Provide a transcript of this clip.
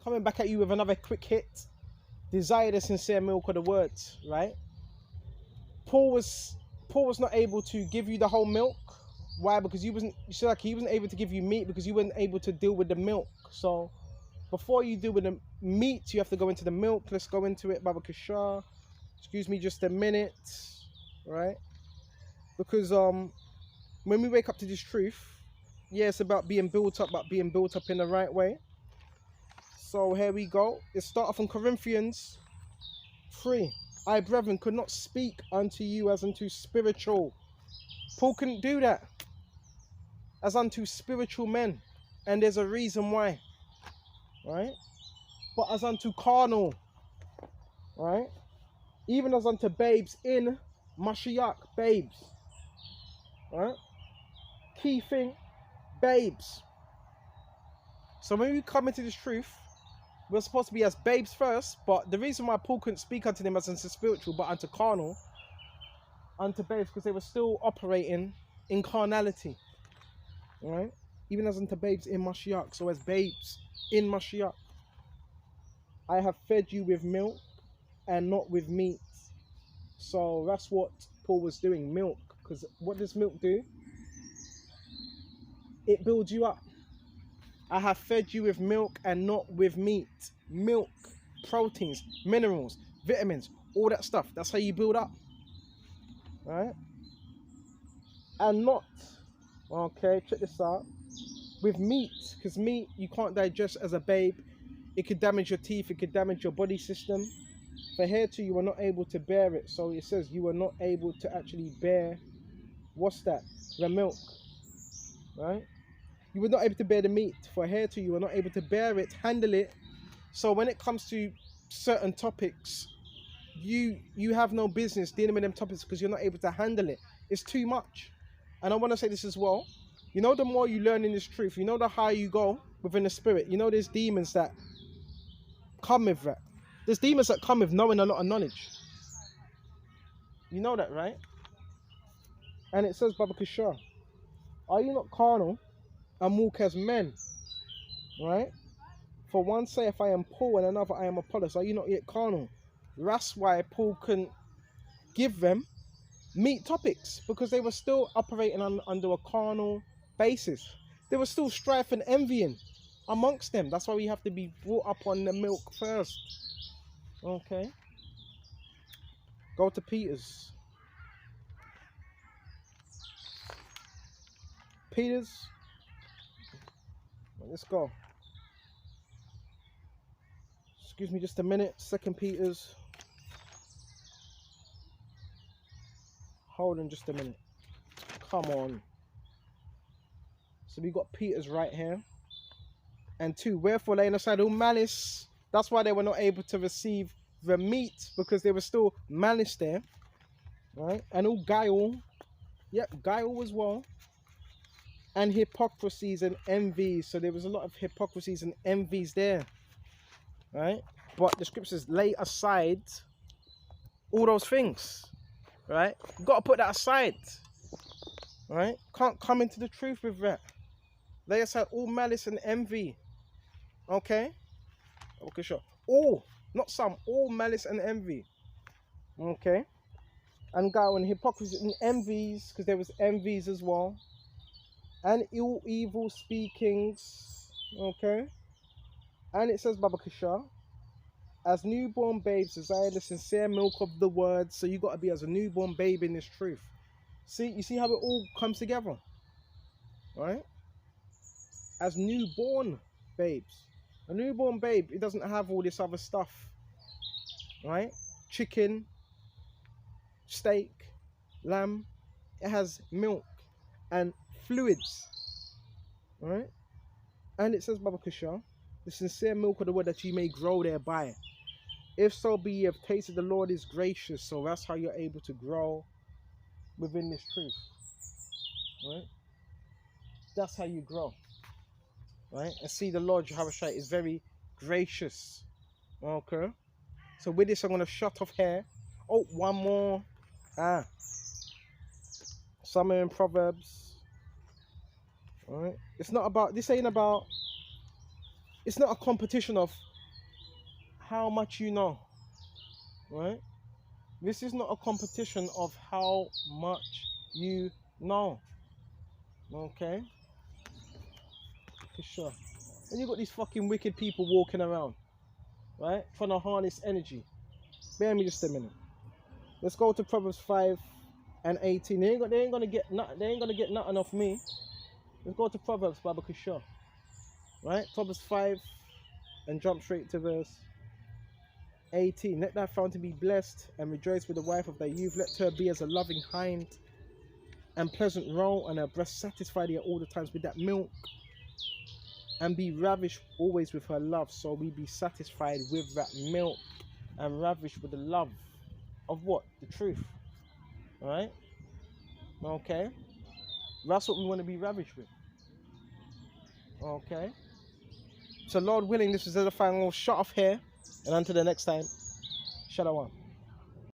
Coming back at you with another quick hit. Desire the sincere milk of the words, right? Paul was not able to give you the whole milk. Why? Because he wasn't able to give you meat because you weren't able to deal with the milk. So before you deal with the meat, you have to go into the milk. Let's go into it, Baba Kishar. Excuse me just a minute, right? Because when we wake up to this truth, yeah, it's about being built up, but being built up in the right way. So here we go. Let's start off in Corinthians 3. I, brethren, could not speak unto you as unto spiritual. Paul couldn't do that. As unto spiritual men. And there's a reason why. Right? But as unto carnal. Right? Even as unto babes in Mashiach. Babes. Right? Key thing. Babes. So when we come into this truth, we're supposed to be as babes first, but the reason why Paul couldn't speak unto them as unto spiritual, but unto carnal, unto babes, because they were still operating in carnality, right? Even as unto babes in Mashiach, so as babes in Mashiach. I have fed you with milk and not with meat. So that's what Paul was doing, milk, because what does milk do? It builds you up. I have fed you with milk and not with meat. Milk, proteins, minerals, vitamins, all that stuff. That's how you build up. Right? And not, okay, check this out, with meat. Because meat, you can't digest as a babe. It could damage your teeth. It could damage your body system. For hereto, you are not able to bear it. So it says you are not able to actually bear, what's that? The milk. Right? You were not able to bear the meat. For hereto, you were not able to bear it, handle it. So when it comes to certain topics, you have no business dealing with them topics because you're not able to handle it. It's too much. And I want to say this as well. You know, the more you learn in this truth, you know, the higher you go within the spirit. You know, there's demons that come with that. There's demons that come with knowing a lot of knowledge. You know that, right? And it says, Baba Kishar, are you not carnal and walk as men? Right? For one saith, I am Paul, and another, I am Apollos. Are you not yet carnal? That's why Paul couldn't give them meat topics, because they were still operating under a carnal basis. There was still strife and envying amongst them. That's why we have to be brought up on the milk first. Okay. Go to Peter's. Let's go. Excuse me just a minute. 2 Peter's. Hold on just a minute. Come on. So we got Peter's right here. And 2. Wherefore laying aside all malice. That's why they were not able to receive the meat, because there was still malice there. Right? And all guile. Yep, guile as well. And hypocrisies and envies. So there was a lot of hypocrisies and envies there. Right? But the scriptures lay aside all those things. Right? You've got to put that aside. Right? Can't come into the truth with that. Lay aside all malice and envy. Okay? Okay, sure. All, not some, all malice and envy. Okay? And guile and hypocrisy and envies, because there was envies as well. And evil speakings. Okay? And it says, Baba Kishar, as newborn babes, desire the sincere milk of the word. So you got to be as a newborn babe in this truth. See, you see how it all comes together, right? As newborn babes. A newborn babe, it doesn't have all this other stuff, right? Chicken, steak, lamb. It has milk and fluids, right? And it says, Baba Kishar, the sincere milk of the word, that you may grow thereby. If so be you have tasted the Lord is gracious. So that's how you're able to grow within this truth, right? That's how you grow, right? And see, the Lord Yahushua is very gracious. Okay, so with this I'm going to shut off here. Oh, one more. Somewhere in Proverbs. All right, it's not about, this ain't about, it's not a competition of how much you know, right? This is not a competition of how much you know, okay? For sure. And you got these fucking wicked people walking around, right? Trying to harness energy. Bear me just a minute. Let's go to Proverbs 5 and 18. They ain't gonna get nothing off me. Let's go to Proverbs, Baba Kushah. Right? Proverbs 5 and jump straight to verse 18. Let thy fountain be blessed and rejoice with the wife of thy youth. Let her be as a loving hind and pleasant roe, and her breast satisfy thee at all the times with that milk, and be ravished always with her love. So we be satisfied with that milk and ravished with the love of what? The truth. Alright? Okay? That's what we want to be ravished with. Okay? So Lord willing, this is the final shot off here. And until the next time, Shalom.